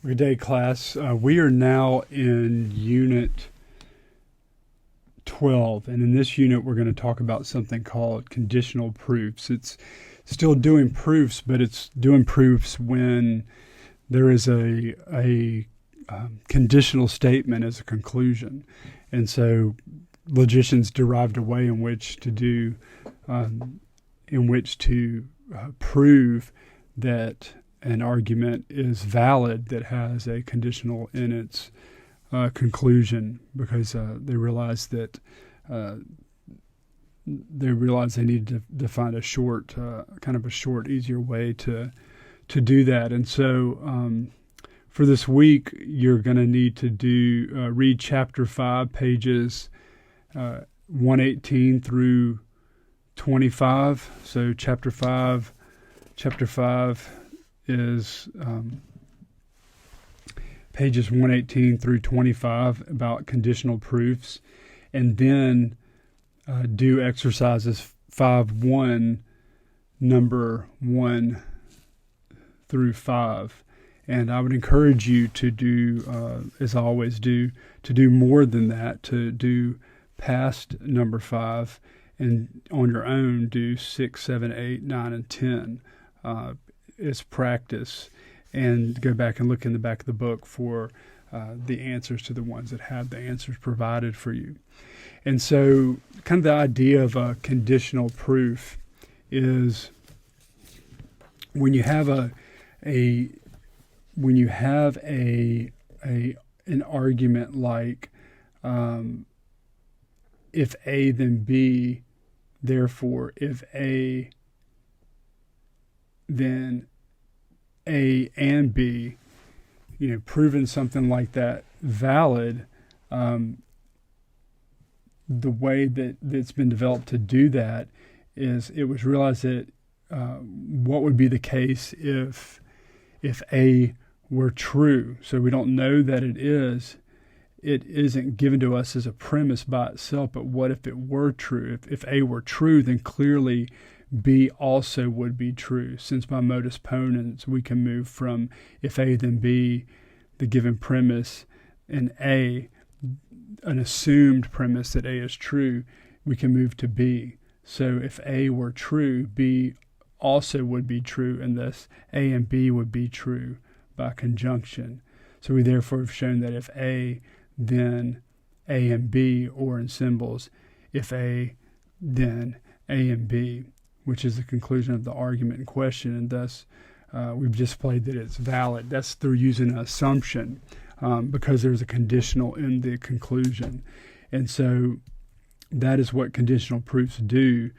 Good day, class. We are now in Unit 12, and in this unit we're going to talk about something called conditional proofs. It's still doing proofs, but it's doing proofs when there is a conditional statement as a conclusion. And so logicians derived a way in which to prove that an argument is valid that has a conditional in its conclusion, because they realized that they needed to find a short, easier way to do that. And so for this week, you're going to need to read chapter 5, pages 118 through 25. So chapter 5 is pages 118 through 25 about conditional proofs, and then do exercises 5.1, number 1 through 5. And I would encourage you to do, as I always do, to do more than that, to do past number 5, and on your own do 6, 7, 8, 9, and 10. As practice, and go back and look in the back of the book for the answers to the ones that have the answers provided for you. And so kind of the idea of a conditional proof is when you have an argument like if A then B, therefore if A then A and B, proving something like that valid, the way that's been developed to do that is it was realized that what would be the case if A were true. So we don't know that it isn't given to us as a premise by itself, but what if it were true? If A were true, then clearly B also would be true, since by modus ponens we can move from if A then B, the given premise, and A, an assumed premise that A is true, we can move to B. So if A were true, B also would be true, and thus A and B would be true by conjunction. So we therefore have shown that if A, then A and B, or in symbols, if A, then A and B, which is the conclusion of the argument in question, and thus we've displayed that it's valid. That's through using an assumption, because there's a conditional in the conclusion. And so that is what conditional proofs do.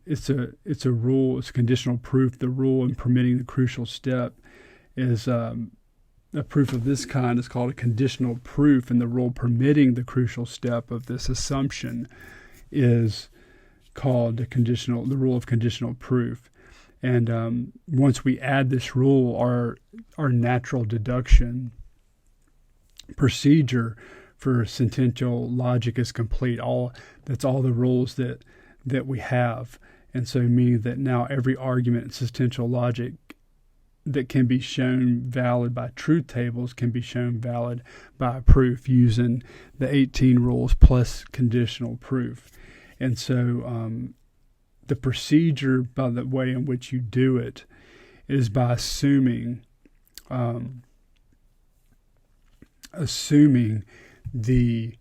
It's a rule, it's a conditional proof. The rule in permitting the crucial step is a proof of this kind is called a conditional proof, and the rule permitting the crucial step of this assumption is called the rule of conditional proof. And once we add this rule, our natural deduction procedure for sentential logic is complete. That's all the rules that we have. And so meaning that now every argument in sentential logic that can be shown valid by truth tables can be shown valid by a proof using the 18 rules plus conditional proof. And so the procedure, by the way in which you do it, is by assuming the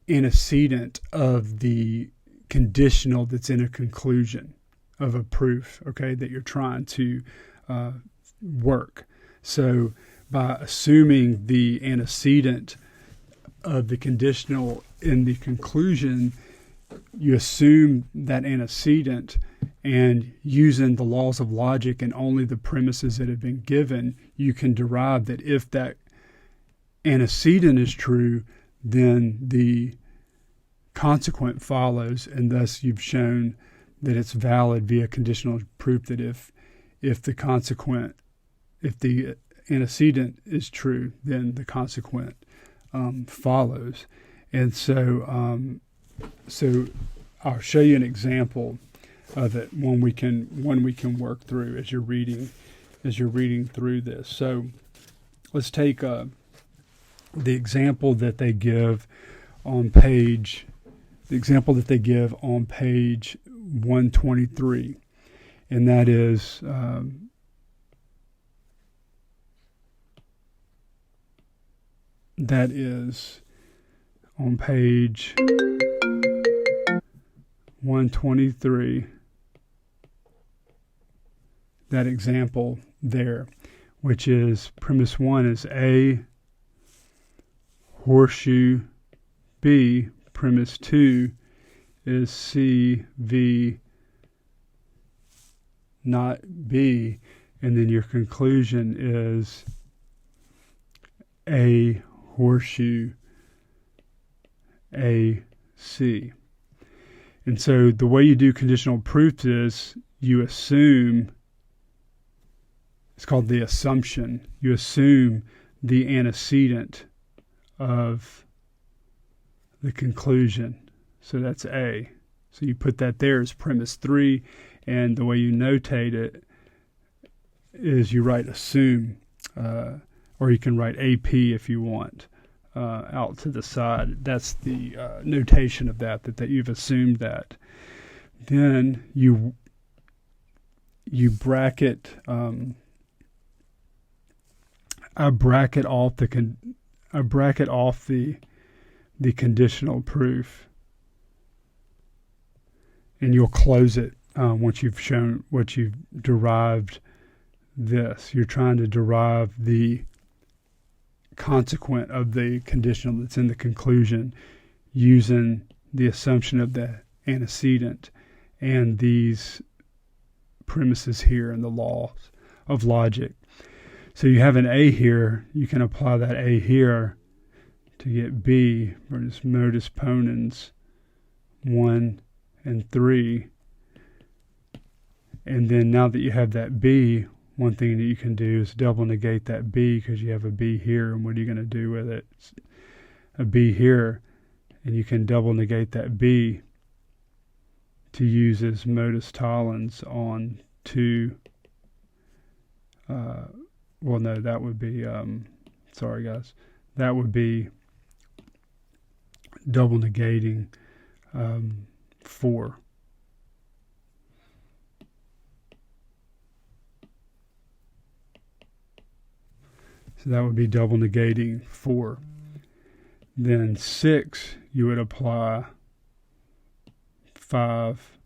antecedent of the conditional that's in a conclusion of a proof, okay, that you're trying to work. So by assuming the antecedent of the conditional in the conclusion, you assume that antecedent, and using the laws of logic and only the premises that have been given, you can derive that if that antecedent is true, then the consequent follows, and thus you've shown that it's valid via conditional proof that if the antecedent is true, then the consequent follows. And so I'll show you an example of it, one we can work through as you're reading as you're reading through this. So let's take the example that they give on page 123, and that is on page 123, that example there, which is premise 1 is A horseshoe B, premise 2 is C V not B, and then your conclusion is A horseshoe A C. And so the way you do conditional proofs is you assume, it's called the assumption. You assume the antecedent of the conclusion. So that's A. So you put that there as premise 3, and the way you notate it is you write assume, or you can write AP if you want, out to the side. That's the notation of that you've assumed that. Then you bracket. I bracket off the conditional proof, and you'll close it once you've shown what you've derived. This you're trying to derive the consequent of the conditional that's in the conclusion using the assumption of the antecedent and these premises here in the laws of logic. So you have an A here, you can apply that A here to get B, or this modus ponens 1 and 3. And then now that you have that B, one thing that you can do is double negate that B, because you have a B here, and what are you going to do with it? It's a B here, and you can double negate that B to use as modus tollens on 2. Well, no, that would be, sorry guys, that would be double negating 4. So that would be double negating 4. Then 6, you would apply 5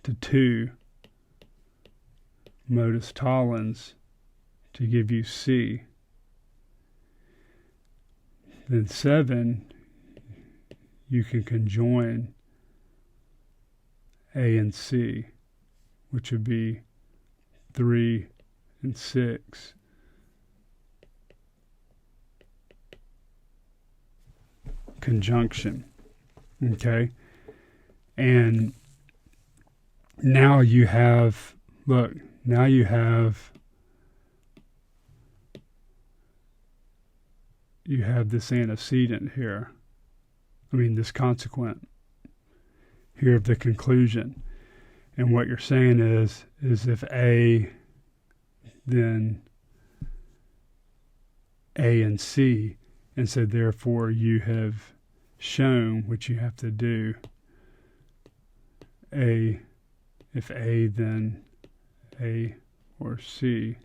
to 2 modus tollens to give you C. Then 7, you can conjoin A and C, which would be 3 and 6. Conjunction. Okay? And now you have, look, now you have this antecedent here. I mean, this consequent here of the conclusion. And what you're saying is if A, then A and C. And so therefore you have shown what you have to do. A, if A, then A or C.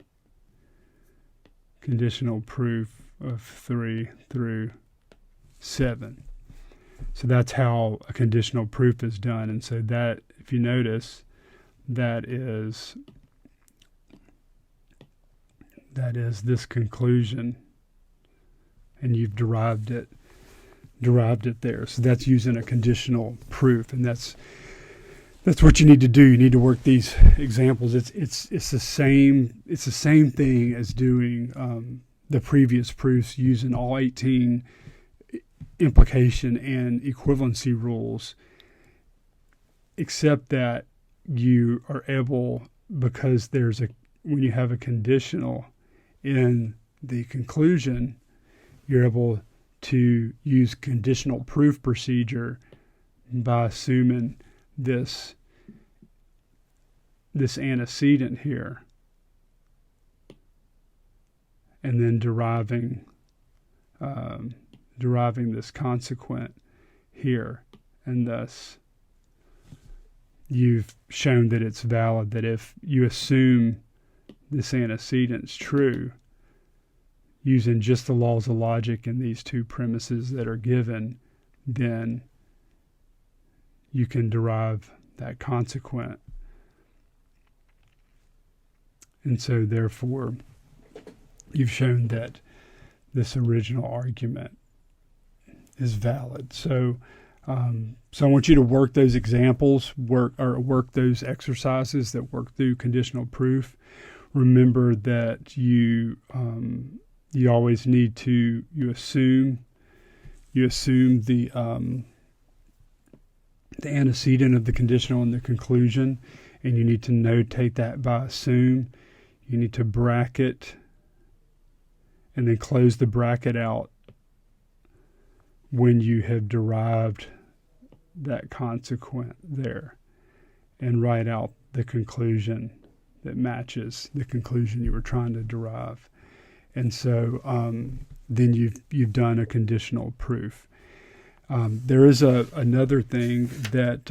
Conditional proof of 3 through 7. So that's how a conditional proof is done. And so that, if you notice, that is this conclusion, and you've derived it there. So that's using a conditional proof, and that's what you need to do. You need to work these examples. It's the same thing as doing the previous proofs using all 18 implication and equivalency rules, except that you are able, because when you have a conditional in the conclusion, you're able to use conditional proof procedure by assuming this antecedent here. and then deriving this consequent here, and thus you've shown that it's valid, that if you assume this antecedent's true, using just the laws of logic and these two premises that are given, then you can derive that consequent. And so therefore, you've shown that this original argument is valid. So I want you to work those examples, work those exercises that work through conditional proof. Remember that you always need to assume the antecedent of the conditional and the conclusion, and you need to notate that by assume. You need to bracket and then close the bracket out when you have derived that consequent there, and write out the conclusion that matches the conclusion you were trying to derive. And so then you've done a conditional proof. There is another thing that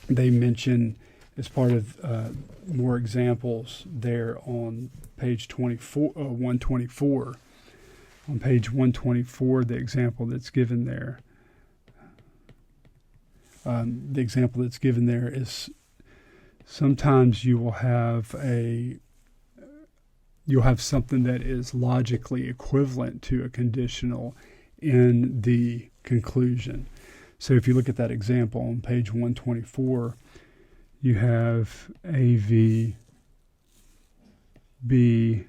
they mention as part of more examples there on page 124. On page 124, the example that's given there. The example that's given there is sometimes you'll have something that is logically equivalent to a conditional in the conclusion. So if you look at that example on page 124, you have AV, B,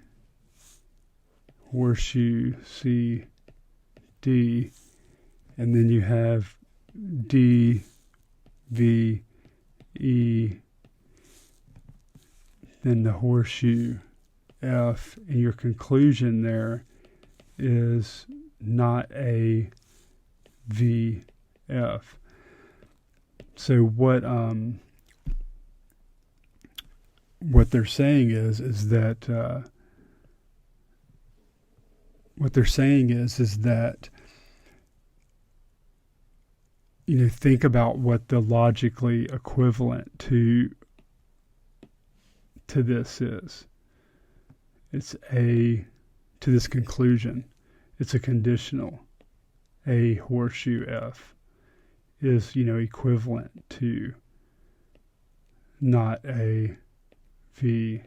horseshoe, C, D, and then you have D, V, E, then the horseshoe, F, and your conclusion there is not A, V, F. So what they're saying is that think about what the logically equivalent to this is. It's to this conclusion. It's a conditional. A horseshoe F is, equivalent to not A V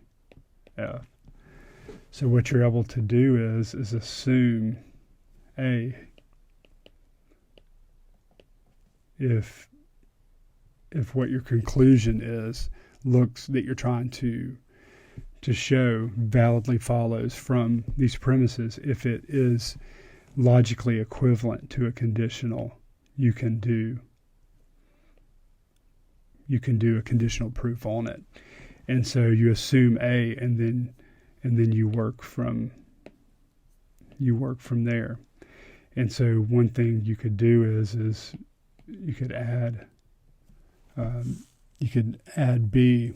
F. So what you're able to do is assume A if what your conclusion is looks that you're trying to show validly follows from these premises. If it is logically equivalent to a conditional, you can do a conditional proof on it. And so you assume A, and then you work from there. And so one thing you could do is you could add B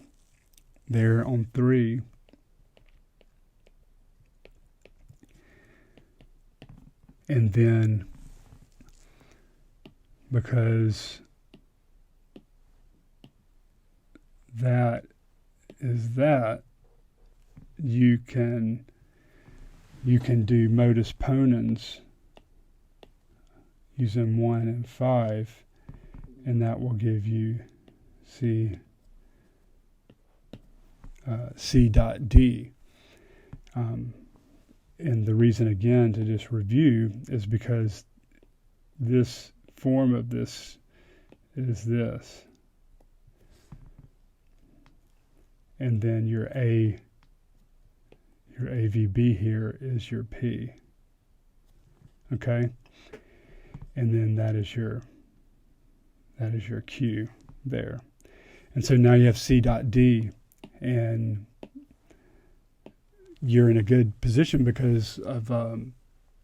there on 3. And then, because that is that, you can do modus ponens using 1 and 5, and that will give you C dot D. And the reason, again, to just review is because this form of this is this. And then your AVB here is your P. Okay? And then that is your Q there. And so now you have C dot D, and you're in a good position because of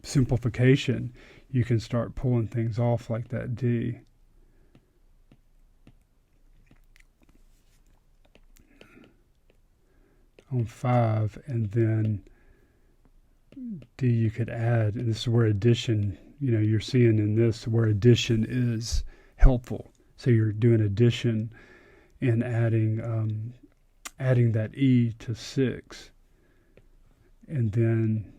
simplification. You can start pulling things off like that D. On 5, and then D, you could add, and this is where addition, you're seeing in this where addition is helpful. So you're doing addition and adding that E to 6. And then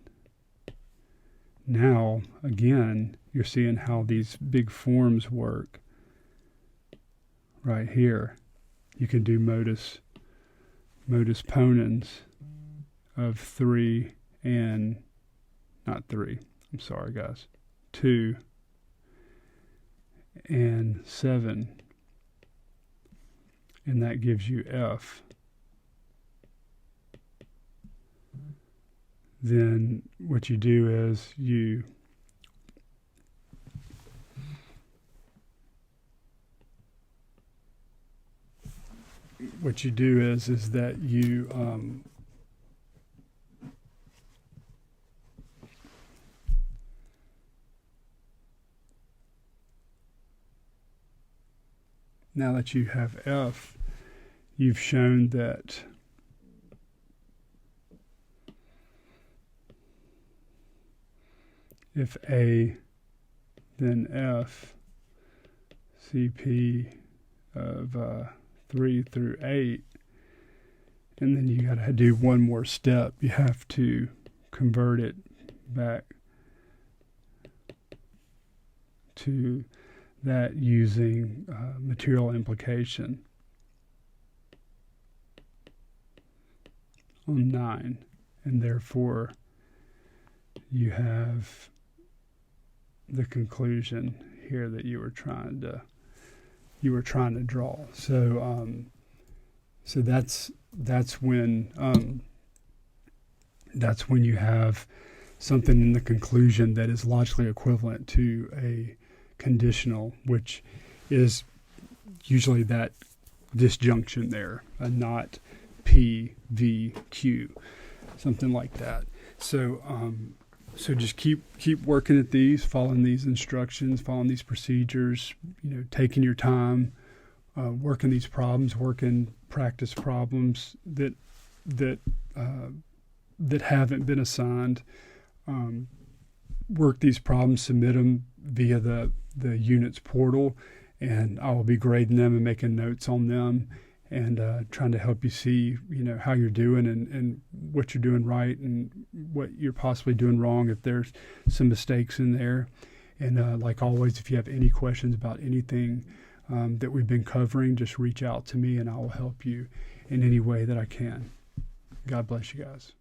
now, again, you're seeing how these big forms work right here. You can do modus ponens of 3 and, not 3, I'm sorry guys, 2 and 7. And that gives you F. Then what you do is that you now that you have F, you've shown that if A, then F, CP of 3 through 8, and then you got to do one more step. You have to convert it back to that using material implication on 9, and therefore you have the conclusion here that you were trying to draw. So that's when you have something in the conclusion that is logically equivalent to a conditional, which is usually that disjunction there, a not P, V, Q, something like that. So just keep working at these, following these instructions, following these procedures, taking your time, working these problems, working practice problems that haven't been assigned. Work these problems, submit them via the units portal, and I will be grading them and making notes on them and trying to help you see, how you're doing and what you're doing right and what you're possibly doing wrong if there's some mistakes in there. And like always, if you have any questions about anything that we've been covering, just reach out to me and I will help you in any way that I can. God bless you guys.